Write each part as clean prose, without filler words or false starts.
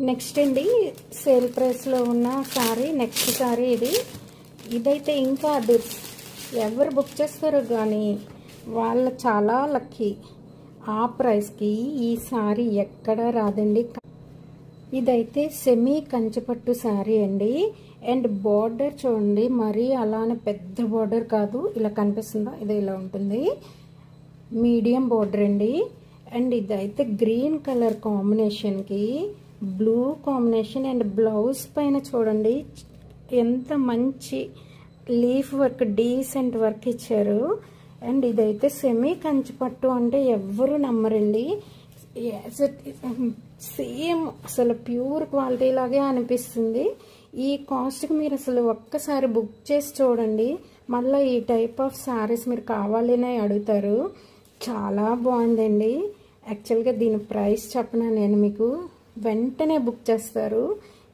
Next అండి sale ప్రైస్లో ఉన్న సారీ, నెక్స్ట్ సారీ ఇదైతే ఇంకా అది ఎవరు బుక్ చేస్తారో కానీ వాళ్ళు చాలా లక్కీ. ఆ ప్రైస్కి ఈ సారీ ఎక్కడ రాదండి. ఇదైతే సెమీ కంచిపట్టు సారీ అండి. అండ్ బార్డర్ చూడండి, మరీ అలానే పెద్ద బార్డర్ కాదు, ఇలా కనిపిస్తుందా, ఇది ఇలా ఉంటుంది, మీడియం బార్డర్ అండి. అండ్ ఇదైతే గ్రీన్ కలర్ కాంబినేషన్కి బ్లూ కాంబినేషన్. అండ్ బ్లౌజ్ పైన చూడండి ఎంత మంచి లీఫ్ వర్క్, డీసెంట్ వర్క్ ఇచ్చారు. అండ్ ఇదైతే సెమీ కంచిపట్టు అంటే ఎవ్వరు నమ్మరండి. సేమ్ అసలు ప్యూర్ క్వాలిటీ లాగే అనిపిస్తుంది. ఈ కాస్ట్కి మీరు అసలు ఒక్కసారి బుక్ చేసి చూడండి, మళ్ళీ ఈ టైప్ ఆఫ్ శారీస్ మీరు కావాలనే అడుగుతారు. చాలా బాగుందండి. యాక్చువల్గా దీని ప్రైస్ చెప్పనా నేను మీకు, వెంటనే బుక్ చేస్తారు.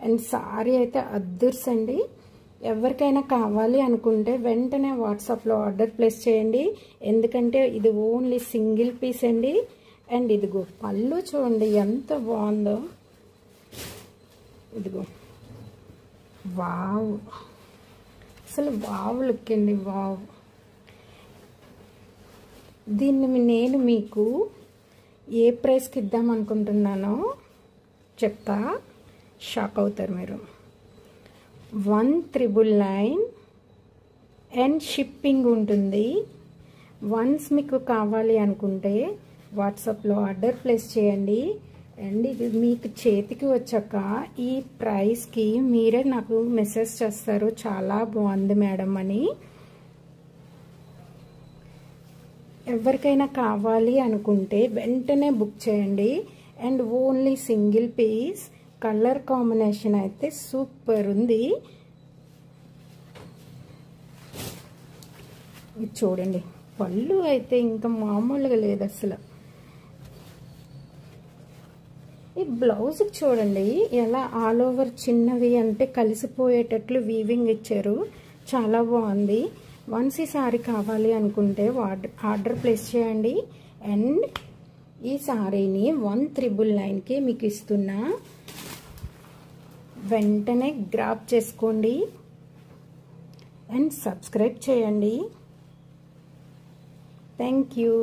అండ్ సారీ అయితే అద్దుర్సండి. ఎవరికైనా కావాలి అనుకుంటే వెంటనే వాట్సాప్లో ఆర్డర్ ప్లేస్ చేయండి, ఎందుకంటే ఇది ఓన్లీ సింగిల్ పీస్ అండి. అండ్ ఇదిగో పళ్ళు చూడండి ఎంత బాగుందో, ఇదిగో వావ్, అసలు వావ్ లుక్ అండి, వావ్. దీన్ని నేను మీకు ఏ ప్రైస్కి ఇద్దాం అనుకుంటున్నానో చెప్తా, షాక్ అవుతారు మీరు. 1999 అండ్ షిప్పింగ్ ఉంటుంది. వన్స్ మీకు కావాలి అనుకుంటే వాట్సాప్లో ఆర్డర్ ప్లేస్ చేయండి. అండ్ ఇది మీకు చేతికి వచ్చాక ఈ ప్రైస్కి మీరే నాకు మెసేజ్ చేస్తారు, చాలా బాగుంది మేడం అని. ఎవరికైనా కావాలి అనుకుంటే వెంటనే బుక్ చేయండి. And only single piece, colour combination అయితే సూపర్ ఉంది. ఇది చూడండి, పళ్ళు అయితే ఇంకా మామూలుగా లేదు అసలు. ఈ బ్లౌజ్ చూడండి ఎలా ఆల్ ఓవర్ చిన్నవి అంటే కలిసిపోయేటట్లు వీవింగ్ ఇచ్చారు, చాలా బాగుంది. వన్స్ ఈ సారీ కావాలి అనుకుంటే ఆర్డర్ ప్లేస్ చేయండి. అండ్ ఈ సారీని 1999కి మీకు ఇస్తున్నా, వెంటనే గ్రాబ్ చేసుకోండి అండ్ సబ్స్క్రైబ్ చేయండి. Thank you.